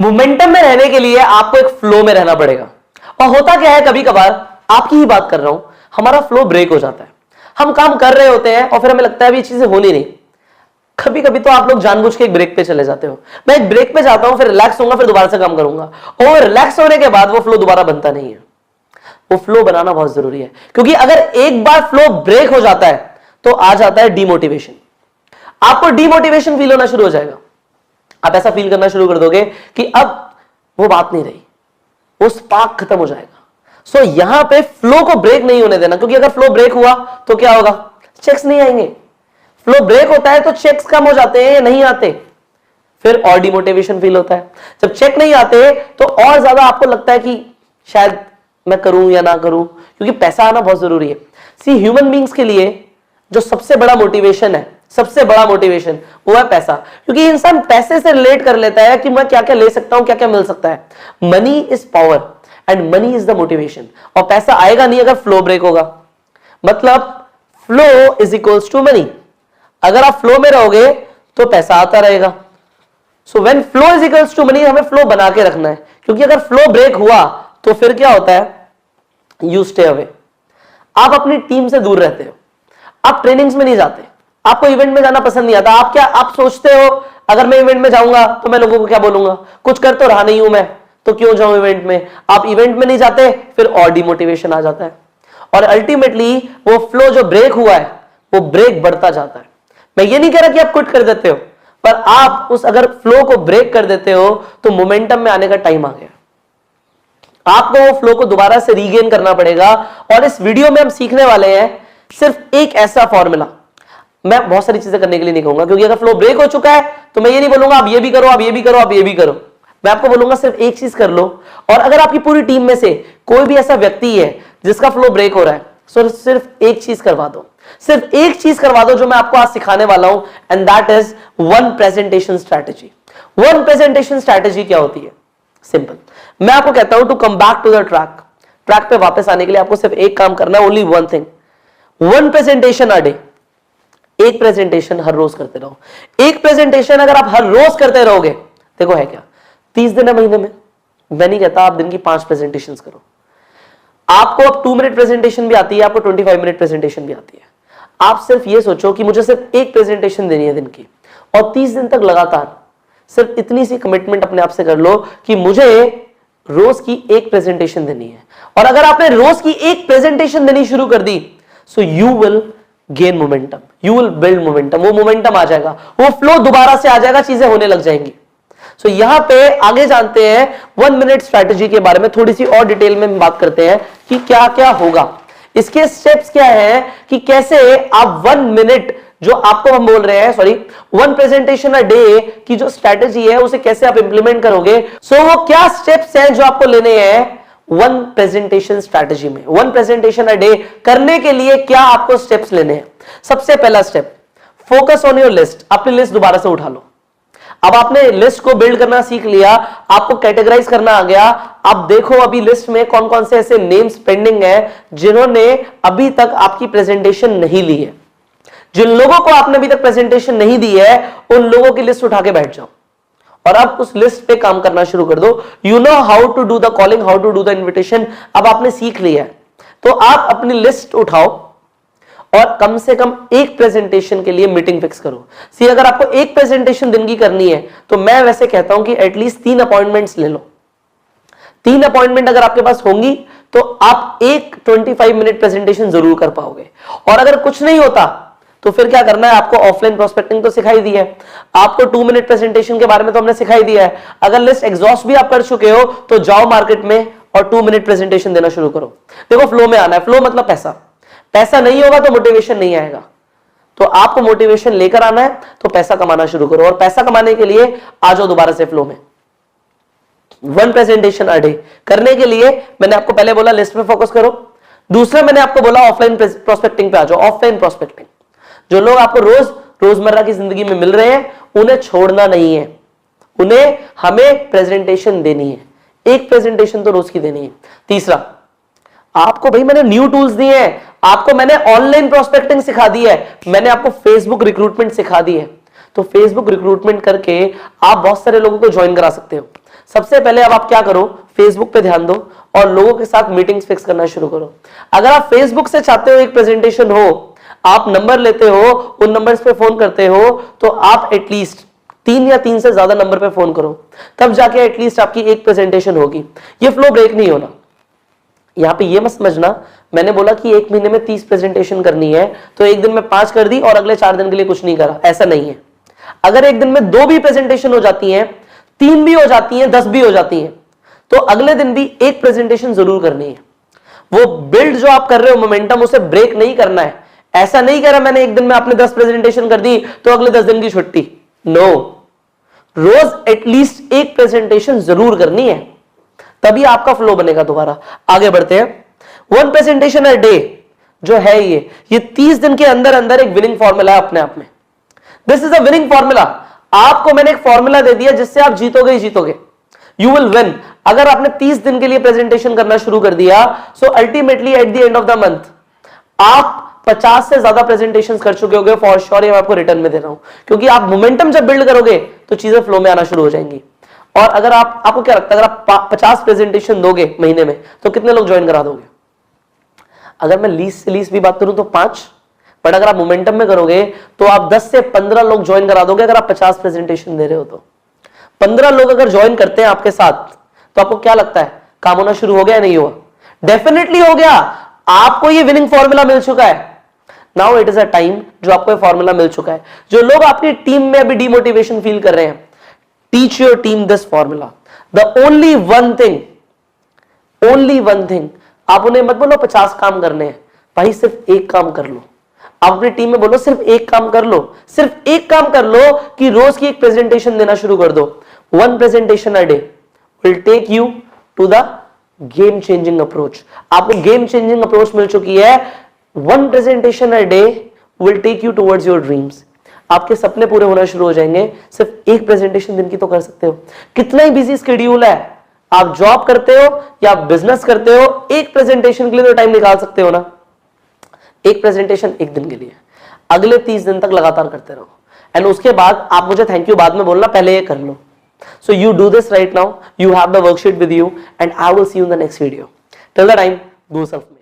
Momentum में रहने के लिए आपको एक फ्लो में रहना पड़ेगा। और होता क्या है, कभी कभार आपकी ही बात कर रहा हूं, हमारा फ्लो ब्रेक हो जाता है। हम काम कर रहे होते हैं और फिर हमें लगता है अभी चीजें होनी नहीं। कभी कभी तो आप लोग जानबूझ के एक ब्रेक पे चले जाते हो। मैं एक ब्रेक पे जाता हूं, फिर रिलैक्स होऊंगा, फिर दोबारा से काम करूंगा, और रिलैक्स होने के बाद वो फ्लो दोबारा बनता नहीं है। वो फ्लो बनाना बहुत जरूरी है, क्योंकि अगर एक बार फ्लो ब्रेक हो जाता है तो आ जाता है डीमोटिवेशन। आपको डीमोटिवेशन फील होना शुरू हो जाएगा। आप ऐसा फील करना शुरू कर दोगे कि अब वो बात नहीं रही, वो स्पार्क खत्म हो जाएगा। सो यहां पे फ्लो को ब्रेक नहीं होने देना, क्योंकि अगर फ्लो ब्रेक हुआ तो क्या होगा, चेक्स नहीं आएंगे। फ्लो ब्रेक होता है तो चेक्स कम हो जाते हैं या नहीं आते, फिर और डिमोटिवेशन फील होता है। जब चेक नहीं आते तो और ज्यादा आपको लगता है कि शायद मैं करूं या ना करूं, क्योंकि पैसा आना बहुत जरूरी है। सी ह्यूमन बींग्स के लिए जो सबसे बड़ा मोटिवेशन है, सबसे बड़ा मोटिवेशन वो है पैसा। क्योंकि इंसान पैसे से रिलेट कर लेता है कि मैं क्या क्या ले सकता हूं, क्या क्या मिल सकता है। Money is power and money is the motivation. और पैसा आएगा नहीं अगर फ्लो ब्रेक होगा। मतलब flow is equals to money. अगर आप फ्लो में रहोगे तो पैसा आता रहेगा। So when flow is equals to money, हमें फ्लो बना के रखना है, क्योंकि अगर फ्लो ब्रेक हुआ तो फिर क्या होता है, यू स्टे अवे। आप अपनी टीम से दूर रहते हो, आप ट्रेनिंग्स में नहीं जाते, आपको इवेंट में जाना पसंद नहीं आता। आप सोचते हो अगर मैं इवेंट में जाऊंगा तो मैं लोगों को क्या बोलूंगा, कुछ कर तो रहा नहीं हूं मैं, तो क्यों जाऊं इवेंट में। आप इवेंट में नहीं जाते, फिर और डिमोटिवेशन आ जाता है, और अल्टीमेटली वो फ्लो जो ब्रेक हुआ है वो ब्रेक बढ़ता जाता है। मैं ये नहीं कह रहा कि आप क्विट कर देते हो, पर आप उस अगर फ्लो को ब्रेक कर देते हो तो मोमेंटम में आने का टाइम आ गया। आपको वो फ्लो को दोबारा से रीगेन करना पड़ेगा। और इस वीडियो में हम सीखने वाले हैं सिर्फ एक ऐसा फॉर्मूला। मैं बहुत सारी चीजें करने के लिए नहीं कहूंगा, क्योंकि अगर फ्लो ब्रेक हो चुका है तो मैं ये नहीं बोलूंगा आप ये भी करो, आप ये भी करो, आप ये भी करो। मैं आपको बोलूंगा सिर्फ एक चीज कर लो। और अगर आपकी पूरी टीम में से कोई भी ऐसा व्यक्ति है जिसका फ्लो ब्रेक हो रहा है, तो सिर्फ एक चीज करवा दो, सिर्फ एक चीज करवा दो जो मैं आपको आज सिखाने वाला हूं, and that is one presentation strategy. One presentation strategy क्या होती है? सिंपल। मैं आपको कहता हूं to come back to the track पे वापस आने के लिए आपको सिर्फ एक काम करना है, only one thing, one presentation a day. एक प्रेजेंटेशन हर रोज करते रहो। एक प्रेजेंटेशन अगर आप हर रोज करते रहोगे, देखो है क्या, 30 दिन है महीने में। मैं नहीं कहता आप दिन की 5 प्रेजेंटेशन करो। आपको अब 2 मिनट प्रेजेंटेशन भी आती है, आपको 25 मिनट प्रेजेंटेशन भी आती है। आप सिर्फ ये सोचो कि मुझे सिर्फ एक प्रेजेंटेशन देनी है दिन की, और 30 दिन तक लगातार सिर्फ इतनी सी कमिटमेंट अपने आप से कर लो कि मुझे रोज की एक प्रेजेंटेशन देनी है। और अगर आपने रोज की एक प्रेजेंटेशन देनी शुरू कर दी, so you will gain momentum, you will build momentum. वो मोमेंटम आ जाएगा, वो फ्लो दोबारा से आ जाएगा, चीजें होने लग जाएंगी। सो यहां पे आगे जानते हैं 1 मिनट स्ट्रैटेजी के बारे में, थोड़ी सी और डिटेल में हम बात करते हैं कि क्या क्या होगा, इसके स्टेप्स क्या है, कि कैसे आप 1 मिनट जो आपको हम बोल रहे हैं, सॉरी, 1 प्रेजेंटेशन अ डे की जो स्ट्रैटेजी है उसे कैसे आप इंप्लीमेंट करोगे। सो वो क्या स्टेप्स हैं जो आपको लेने हैं 1 प्रेजेंटेशन स्ट्रैटेजी में। 1 प्रेजेंटेशन अ डे करने के लिए क्या आपको स्टेप्स लेने हैं? सबसे पहला step, focus on your list. अपनी लिस्ट दोबारा से उठा लो। अब आपने लिस्ट को बिल्ड करना सीख लिया, आपको कैटेगराइज करना आ गया। आप देखो अभी लिस्ट में कौन कौन से ऐसे नेम्स पेंडिंग है जिन्होंने अभी तक आपकी प्रेजेंटेशन नहीं ली है। जिन लोगों को आपने अभी तक प्रेजेंटेशन नहीं दी है, उन लोगों की लिस्ट उठा के बैठ जाओ और अब उस लिस्ट पे काम करना शुरू कर दो। You know how to do the calling, how to do the invitation, अब आपने सीख लिया है। तो आप अपनी लिस्ट उठाओ और कम से कम एक प्रेजेंटेशन के लिए मीटिंग फिक्स करो। सी, अगर आपको एक प्रेजेंटेशन दिन की करनी है तो मैं वैसे कहता हूं कि एटलीस्ट 3 अपॉइंटमेंट्स ले लो। 3 अपॉइंटमेंट अगर आपके पास होंगी तो आप एक 25 मिनट प्रेजेंटेशन जरूर कर पाओगे। और अगर कुछ नहीं होता तो फिर क्या करना है, आपको ऑफलाइन प्रोस्पेक्टिंग तो सिखाई दी है, आपको 2 मिनट प्रेजेंटेशन के बारे में तो हमने सिखाई दिया है। अगर लिस्ट एग्जॉस्ट भी आप कर चुके हो तो जाओ मार्केट में और 2 मिनट प्रेजेंटेशन देना शुरू करो। देखो फ्लो में आना है। फ्लो मतलब पैसा। पैसा नहीं होगा तो मोटिवेशन नहीं आएगा। तो आपको मोटिवेशन लेकर आना है तो पैसा कमाना शुरू करो, और पैसा कमाने के लिए आ जाओ दोबारा से फ्लो में। 1 प्रेजेंटेशन अ डे करने के लिए मैंने आपको पहले बोला लिस्ट पे फोकस करो। दूसरा मैंने आपको बोला ऑफलाइन प्रोस्पेक्टिंग पे आ जाओ। ऑफलाइन प्रोस्पेक्टिंग, जो लोग आपको रोजमर्रा की जिंदगी में मिल रहे हैं उन्हें छोड़ना नहीं है, उन्हें हमें प्रेजेंटेशन देनी है। एक प्रेजेंटेशन तो रोज की देनी है। तीसरा, आपको भाई मैंने न्यू टूल्स दिए हैं, आपको मैंने ऑनलाइन प्रोस्पेक्टिंग सिखा दी है, मैंने आपको फेसबुक रिक्रूटमेंट सिखा दी है। तो फेसबुक रिक्रूटमेंट करके आप बहुत सारे लोगों को ज्वाइन करा सकते हो। सबसे पहले अब आप क्या करो, फेसबुक पे ध्यान दो और लोगों के साथ मीटिंग्स फिक्स करना शुरू करो। अगर आप फेसबुक से चाहते हो एक प्रेजेंटेशन हो, आप नंबर लेते हो, उन नंबर्स पे फोन करते हो, तो आप एटलीस्ट 3 या 3 से ज्यादा नंबर पे फोन करो, तब जाके एटलीस्ट आपकी एक प्रेजेंटेशन होगी। ये फ्लो ब्रेक नहीं होना। यहां पे ये मत समझना मैंने बोला कि एक महीने में 30 प्रेजेंटेशन करनी है तो एक दिन में 5 कर दी और अगले 4 दिन के लिए कुछ नहीं करा, ऐसा नहीं है। अगर एक दिन में 2 भी प्रेजेंटेशन हो जाती हैं, 3 भी हो जाती हैं, 10 भी हो जाती हैं, तो अगले दिन भी एक प्रेजेंटेशन जरूर करनी है। वो बिल्ड जो आप कर रहे हो मोमेंटम, उसे ब्रेक नहीं करना है। ऐसा नहीं कह रहा मैंने एक दिन में आपने 10 प्रेजेंटेशन कर दी तो अगले 10 दिन की छुट्टी, नो। रोज एटलीस्ट एक प्रेजेंटेशन जरूर करनी है, तभी आपका फ्लो बनेगा। दोबारा आगे बढ़ते हैं। 1 प्रेजेंटेशन अ डे जो है ये 30 दिन के अंदर अंदर एक विनिंग फॉर्मूला है अपने आप में। This is a winning formula. आपको मैंने एक फॉर्मूला दे दिया जिससे आप जीतोगे ही जीतोगे। You will win. अगर आपने 30 दिन के लिए प्रेजेंटेशन करना शुरू कर दिया, so ultimately at the end of the month आप 50 से ज्यादा प्रेजेंटेशंस कर चुके होंगे फॉर श्योर। ये मैं आपको रिटर्न में दे रहा हूं, क्योंकि आप मोमेंटम जब बिल्ड करोगे तो चीजें फ्लो में आना शुरू हो जाएंगी। और अगर आपको क्या लगता है, अगर आप 50 प्रेजेंटेशन दोगे महीने में तो कितने लोग ज्वाइन करा दोगे? अगर मैं लीस्ट से लीस्ट भी बात करूं तो 5, बट अगर आप मोमेंटम में करोगे तो आप 10 से 15 लोग ज्वाइन करा दोगे। अगर आप 50 प्रेजेंटेशन दे रहे हो तो 15 लोग अगर ज्वाइन करते हैं आपके साथ, तो आपको क्या लगता है काम होना शुरू हो गया या नहीं हुआ? डेफिनेटली हो गया। आपको ये विनिंग फॉर्मूला मिल चुका है। Now it is a time, जो आपको ये फॉर्मूला मिल चुका है, जो लोग आपकी टीम में अभी डिमोटिवेशन फील कर रहे हैं, teach your team this formula. The only one thing, आप उन्हें मत बोलो 50 काम करने हैं, भाई सिर्फ एक काम कर लो। आप अपनी टीम में बोलो सिर्फ एक काम कर लो, सिर्फ एक काम कर लो कि रोज की एक प्रेजेंटेशन देना शुरू कर दो। 1 presentation a day will take you to the game changing approach. आपको गेम चेंजिंग अप्रोच मिल चुकी है। 1 presentation a day will take you towards your dreams. आपके सपने पूरे होना शुरू हो जाएंगे। सिर्फ एक प्रेजेंटेशन दिन की तो कर सकते हो। कितना ही बिजी स्केड्यूल है, आप जॉब करते हो या बिजनेस करते हो, एक प्रेजेंटेशन के लिए तो टाइम निकाल सकते हो ना। एक प्रेजेंटेशन एक दिन के लिए, अगले 30 दिन तक लगातार करते रहो। एंड उसके बाद आप मुझे थैंक यू बाद में बोलना, पहले ये कर लो। So you do this right now. You have the worksheet with you, and I will see you in the next video. Till the time, do self-made.